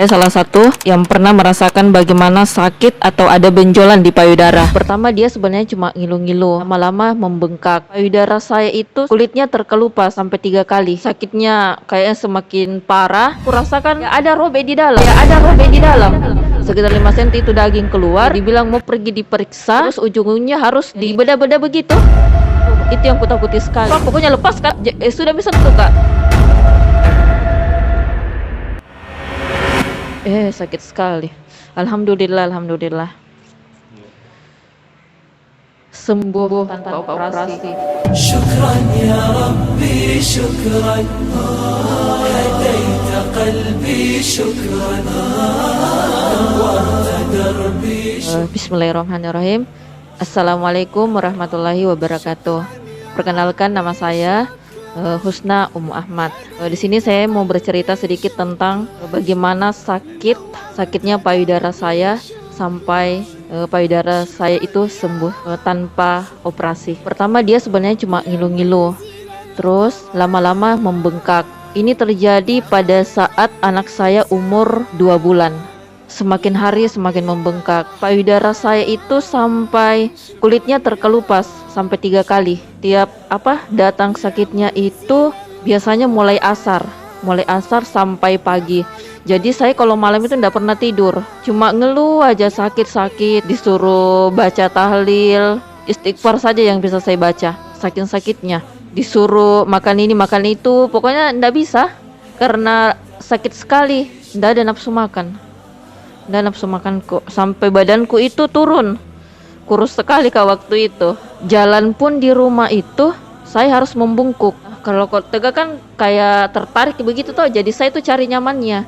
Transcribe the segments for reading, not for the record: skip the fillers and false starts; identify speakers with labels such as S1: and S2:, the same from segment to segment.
S1: Saya salah satu yang pernah merasakan bagaimana sakit atau ada benjolan di payudara. Pertama dia sebenarnya cuma ngilu-ngilu, lama-lama membengkak. Payudara saya itu kulitnya terkelupas sampai 3 kali. Sakitnya kayaknya semakin parah. Aku rasakan ya ada robek di dalam. Sekitar 5 cm itu daging keluar. Dibilang mau pergi diperiksa, terus ujung-ujungnya harus dibedah-bedah begitu. Itu yang kutakuti sekali. Pak, pokoknya lepas Kak. Sudah bisa tuh Kak. Sakit sekali. Alhamdulillah. Sembuh tanpa operasi.
S2: Syukran ya Rabbi, syukran. Hadaita qalbi, syukran. Nawwarta darbi.
S1: Bismillahirrahmanirrahim. Assalamualaikum warahmatullahi wabarakatuh. Perkenalkan, nama saya Husna Ummu Ahmad. Di sini saya mau bercerita sedikit tentang bagaimana sakitnya payudara saya sampai payudara saya itu sembuh tanpa operasi. Pertama dia sebenarnya cuma ngilu-ngilu, terus lama-lama membengkak. Ini terjadi pada saat anak saya umur 2 bulan. Semakin hari semakin membengkak. Payudara saya itu sampai kulitnya terkelupas sampai 3 kali. Tiap datang sakitnya itu biasanya mulai asar sampai pagi. Jadi saya kalau malam itu tidak pernah tidur, cuma ngeluh aja sakit-sakit, disuruh baca tahlil, istighfar saja yang bisa saya baca, saking sakitnya. Disuruh makan ini makan itu, pokoknya tidak bisa karena sakit sekali, tidak ada nafsu makan. Dan nafsu makanku sampai badanku itu turun, kurus sekali Kak waktu itu. Jalan pun di rumah itu saya harus membungkuk. Kalau kok tegak kan kayak tertarik begitu toh, jadi saya tuh cari nyamannya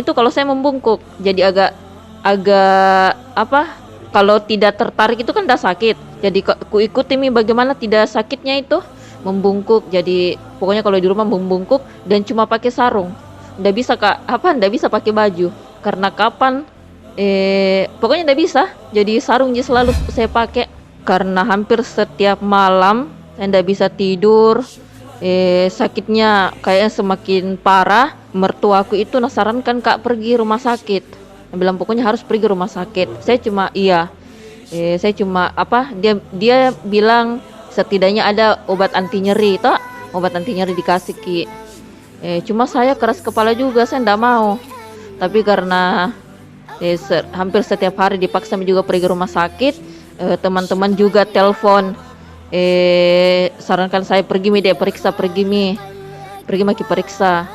S1: itu kalau saya membungkuk. Jadi agak kalau tidak tertarik itu kan udah sakit, jadi ku ikuti bagaimana tidak sakitnya itu membungkuk. Jadi pokoknya kalau di rumah membungkuk dan cuma pakai sarung, ndak bisa Kak, ndak bisa pakai baju. Karena kapan pokoknya ndak bisa, jadi sarung selalu saya pakai. Karena hampir setiap malam saya ndak bisa tidur, sakitnya kayaknya semakin parah. Mertuaku itu nasarankan Kak pergi rumah sakit, dia bilang pokoknya harus pergi rumah sakit. Saya cuma dia bilang setidaknya ada obat anti nyeri toh, obat anti nyeri dikasih Ki. Cuma saya keras kepala juga, saya ndak mau. Tapi karena hampir setiap hari dipaksa juga pergi rumah sakit, teman-teman juga telepon, sarankan saya pergi periksa, pergi periksa.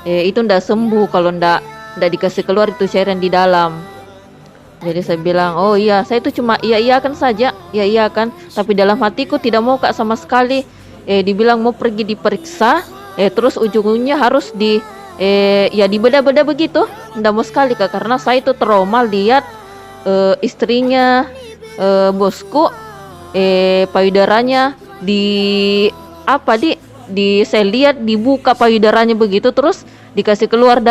S1: Itu ndak sembuh kalau ndak dikasih keluar itu cairan di dalam. Jadi saya bilang, oh iya, saya itu cuma iya kan saja, iya kan, tapi dalam hatiku tidak mau Kak sama sekali. Dibilang mau pergi diperiksa, terus ujung-ujungnya harus dibedah-bedah begitu. Nggak mau sekali Kak, karena saya itu trauma lihat istrinya bosku, payudaranya saya lihat dibuka payudaranya begitu, terus dikasih keluar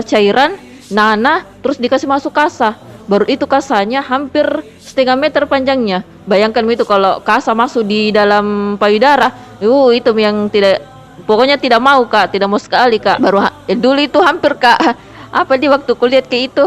S1: cairan nanah, terus dikasih masuk kasa. Baru itu kasanya hampir setengah meter panjangnya. Bayangkan itu kalau kasa masuk di dalam payudara, itu yang pokoknya tidak mau Kak, tidak mau sekali Kak. Baru dulu itu hampir Kak, di waktu kulihat kayak itu,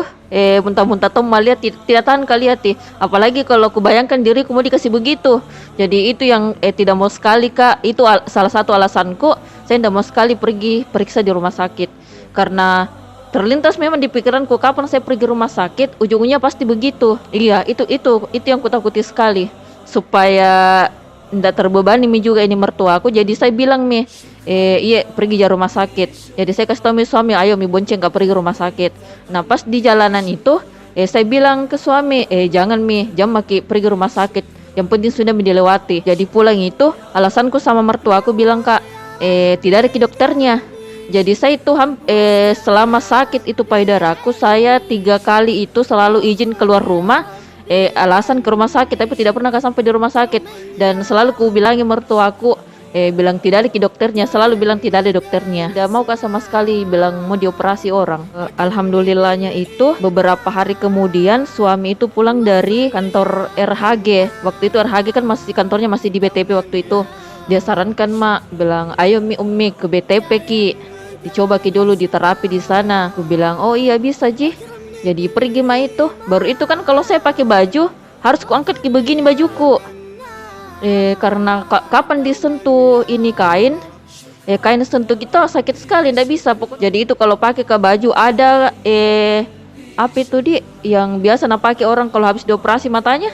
S1: muntah-muntah tomal lihat, tidak tahan Kak lihat. Apalagi kalau aku bayangkan diriku mau dikasih begitu. Jadi itu yang tidak mau sekali Kak. Itu salah satu alasanku saya tidak mau sekali pergi periksa di rumah sakit. Karena terlintas memang di pikiranku kapan saya pergi rumah sakit, ujung-ujungnya pasti begitu. Iya, itu yang kutakuti sekali. Supaya tidak terbebani juga ini mertuaku, jadi saya bilang iya pergi ke rumah sakit. Jadi saya kasih tahu suami, ayo bonceng Kak pergi rumah sakit. Nah pas di jalanan itu saya bilang ke suami, jangan pergi rumah sakit, yang penting sudah dilewati. Jadi pulang itu alasanku sama mertuaku bilang Kak, tidak ada ke dokternya. Jadi saya itu selama sakit itu payudaraku, saya 3 kali itu selalu izin keluar rumah, alasan ke rumah sakit, tapi tidak pernah sampai di rumah sakit. Dan selalu ku bilangi mertuaku, bilang tidak ada ke dokternya, selalu bilang tidak ada dokternya. Tidak mau Kak sama sekali bilang mau dioperasi orang. Alhamdulillahnya itu beberapa hari kemudian suami itu pulang dari kantor RHG. Waktu itu RHG kan kantornya masih di BTP waktu itu. Dia sarankan bilang ayo Umi ke BTP Ki. dicoba ki dulu diterapi di sana. Aku bilang oh iya bisa Ji. Jadi pergi mah itu. Baru itu kan kalau saya pakai baju harus kuangkat ki begini bajuku. Karena kapan disentuh ini kain, kain sentuh kita sakit sekali, ndak bisa pokok. Jadi itu kalau pakai ke baju ada apa itu yang biasa pakai orang kalau habis dioperasi matanya,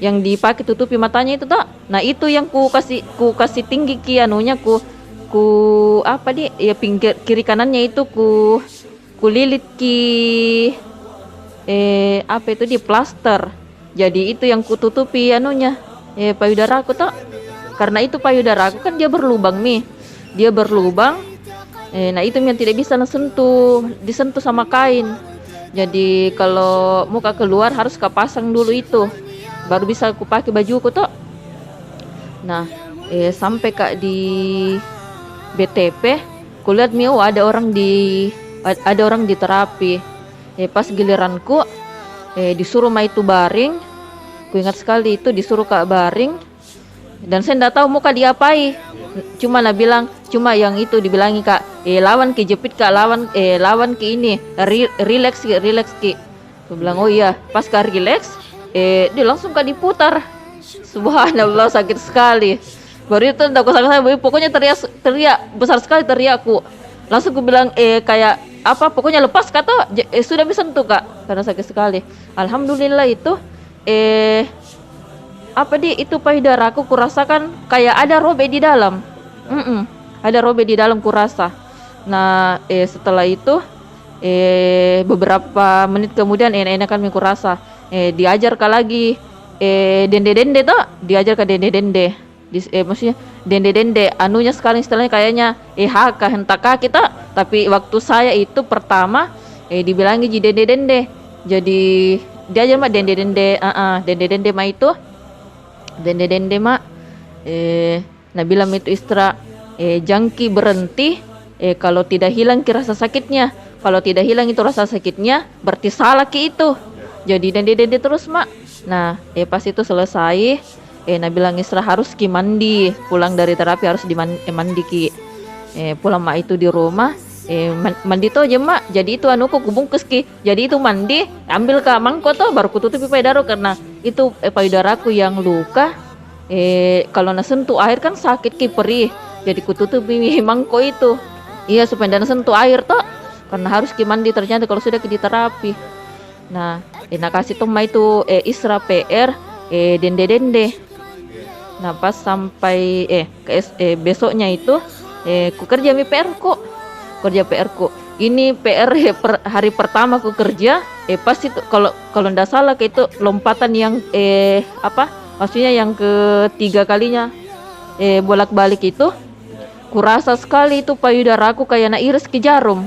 S1: yang dipakai tutupi matanya itu tak. Nah itu yang ku kasih tinggi ki anunya ku apa ya pinggir kiri kanannya itu ku lilit ki apa itu plaster. Jadi itu yang ku tutupi anunya payudara aku tak. Karena itu payudara aku kan dia berlubang dia berlubang. Nah itu yang tidak bisa disentuh sama kain. Jadi kalau muka keluar harus kapasang dulu itu, baru bisa aku pakai bajuku tuh. Nah sampai kak di BTP kulihat ada orang di terapi. Pas giliranku disuruh itu baring. Ku ingat sekali itu disuruh kak baring, dan saya nggak tahu muka diapai. Cuma bilang, cuma yang itu dibilangi kak, lawan ki jepit kak, lawan ki ini, relax ki. Aku bilang oh iya, pas kak relax, dia langsung kak diputar. Subhanallah sakit sekali. Baru itu aku sangat pokoknya teriak besar sekali teriakku. Langsung aku bilang kayak apa, pokoknya lepas kata sudah bisa sentuh kak, karena sakit sekali. Alhamdulillah itu itu payudara aku kurasakan kayak ada robek di dalam. Ada robek di dalam kurasa. Nah setelah itu beberapa menit kemudian enakan kurasa diajar ke lagi dende tuh, diajar ke dende maksudnya dende anunya sekarang istilahnya kayaknya hentaka kita, tapi waktu saya itu pertama dibilangi ji dende. Jadi diajar mah dende mah itu dende mak nah bilang itu Istra jangki berhenti kalau tidak hilang ki rasa sakitnya. Kalau tidak hilang itu rasa sakitnya berarti salah ki itu. Jadi dende terus mak. Nah pas itu selesai nah bilang Istra harus ki mandi, pulang dari terapi harus mandi ki. Pulang mak itu di rumah mandi tuh aja mak. Jadi itu anuku kubungkus ki. Jadi itu mandi ambil ke mangkok tuh baru kututupi payudara, karena itu payudaraku yang luka. Kalau nasentuh air kan sakit ki perih. Jadi kututupi mangkok itu. Iya supaya tidak nasentuh air tuh. Karena harus ki mandi ternyata kalau sudah ki di terapi. Nah, kasih tuh mak itu Isra PR dende. Nah pas sampai besoknya itu ku kerja PR ku. Ini PR hari pertama ku kerja. Pas itu kalau ndak salah itu lompatan yang maksudnya yang ketiga kalinya bolak-balik itu. Kurasa sekali itu payudara aku kayak iris ke jarum.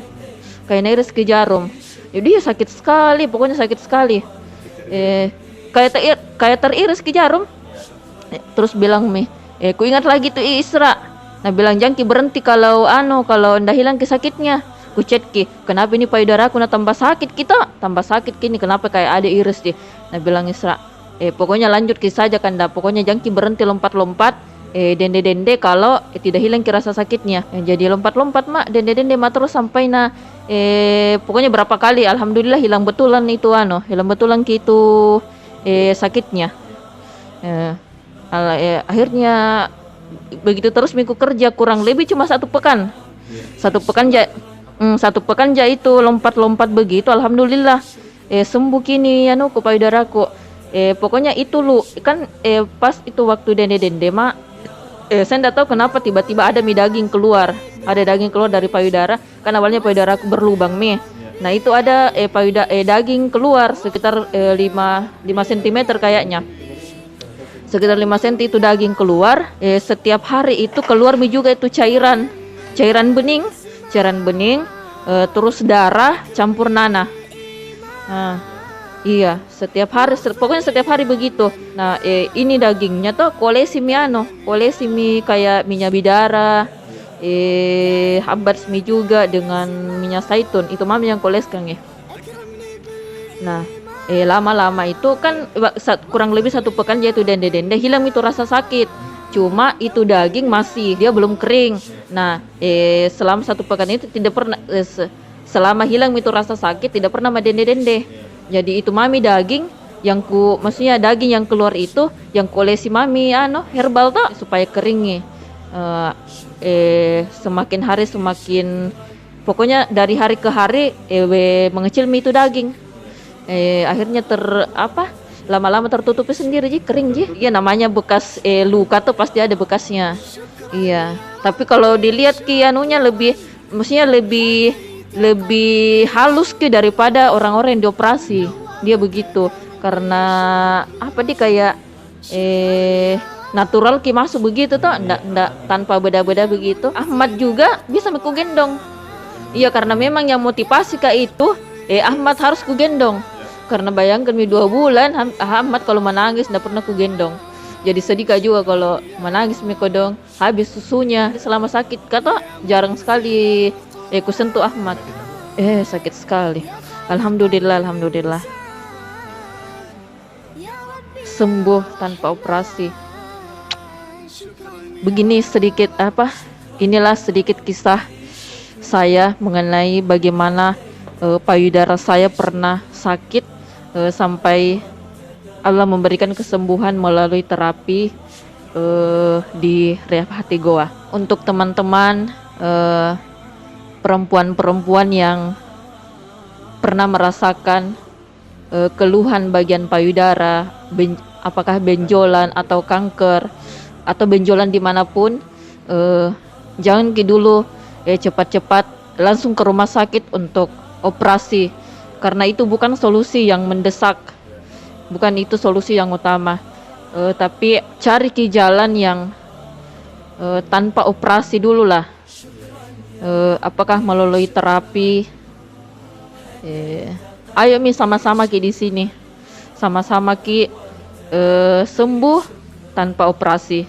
S1: Jadi sakit sekali, pokoknya sakit sekali. Kayak teriris ke jarum. Terus bilang ku ingat lagi tuh Isra. Nah bilang jangki berhenti kalau ndak hilang ke sakitnya. Ku chat ki, kenapa ini payudara aku tambah sakit tambah sakit kini, kenapa kayak ada iris di. Nah bilang Isra, pokoknya lanjut ki saja kan dah, pokoknya jangki berhenti lompat dende kalau tidak hilang ke rasa sakitnya. Jadi lompat mak dende mak terus sampai pokoknya berapa kali alhamdulillah hilang betulan ki itu sakitnya. Akhirnya begitu terus minggu kerja kurang lebih cuma 1 pekan. 1 pekan itu lompat begitu alhamdulillah sembuh kini ku payudaraku. Pokoknya itu kan pas itu waktu dende mak saya enggak tahu kenapa tiba-tiba ada daging keluar dari payudara. Kan awalnya payudara aku berlubang Nah itu ada daging keluar sekitar 5 cm kayaknya. Sekitar 5 cm itu daging keluar. Setiap hari itu keluar juga itu cairan bening, terus darah campur nanah. Nah, iya, pokoknya setiap hari begitu. Nah, ini dagingnya tuh kolesi kayak minyak bidara, habas juga dengan minyak zaitun. Itu mami yang koleskan ya. Nah, lama-lama itu kan kurang lebih 1 pekan yaitu dende hilang itu rasa sakit. cuma itu daging masih dia belum kering. Nah, selama 1 pekan itu tidak pernah selama hilang itu rasa sakit tidak pernah dende-dende. Jadi itu mami daging yang maksudnya daging yang keluar itu yang kolesi mami herbal tuh supaya keringnya. Semakin hari semakin pokoknya dari hari ke hari mengecil mie itu daging. Akhirnya lama-lama tertutupi sendiri kering iya namanya bekas luka tuh pasti ada bekasnya. Iya, tapi kalau dilihat anunya maksudnya lebih halus daripada orang-orang yang dioperasi. Dia begitu karena dia kayak natural masuk begitu tuh, ndak tanpa beda-beda begitu. Ahmad juga bisa ku gendong. Iya, karena memang yang motivasi itu Ahmad harus ku gendong. Karena bayangkan 2 bulan Ahmad kalau menangis ndak pernah ku gendong. Jadi sedih juga kalau menangis kodong habis susunya. Selama sakit kata jarang sekali ku sentuh Ahmad. Sakit sekali. Alhamdulillah sembuh tanpa operasi. Begini sedikit inilah sedikit kisah saya mengenai bagaimana payudara saya pernah sakit sampai Allah memberikan kesembuhan melalui terapi di Rehab Hati Goa. Untuk teman-teman perempuan-perempuan yang pernah merasakan keluhan bagian payudara, apakah benjolan atau kanker atau benjolan dimanapun, jangan dulu cepat-cepat langsung ke rumah sakit untuk operasi, karena itu bukan solusi yang mendesak, bukan itu solusi yang utama. Tapi cari jalan yang tanpa operasi dulu lah. Apakah melalui terapi? Ayo sama-sama di sini, sama-sama sembuh tanpa operasi.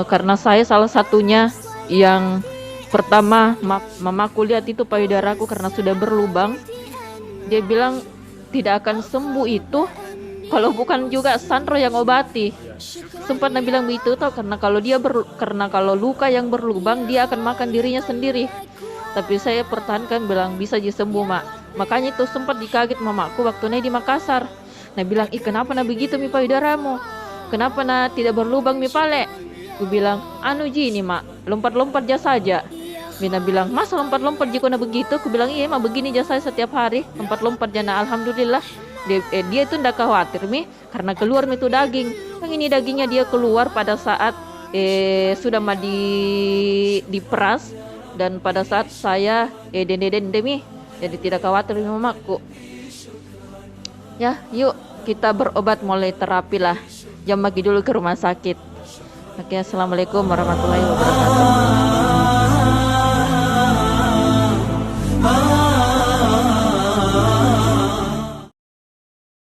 S1: Karena saya salah satunya yang pertama mamaku lihat itu payudaraku karena sudah berlubang. Dia bilang tidak akan sembuh itu kalau bukan juga Sandro yang obati. Sempat bilang begitu karena kalau luka yang berlubang dia akan makan dirinya sendiri. Tapi saya pertahankan bilang bisa sembuh mak. Makanya itu sempat dikaget mamaku waktu di Makassar. Bilang kenapa begitu mi payudaramu? Kenapa tidak berlubang mi pale? Ku bilang ini mak lompat-lompat saja. Mina bilang masa lompat-lompat jika begitu? Ku bilang iya mak begini saya setiap hari lompat-lompat jana. Alhamdulillah dia itu ndak khawatir mi karena keluar mi itu daging. Yang ini dagingnya dia keluar pada saat sudah diperas dan pada saat saya dende mi. Jadi tidak khawatir mi mamaku. Ya, yuk kita berobat mulai terapi lah. Jam dulu ke rumah sakit. Oke, assalamualaikum warahmatullahi wabarakatuh.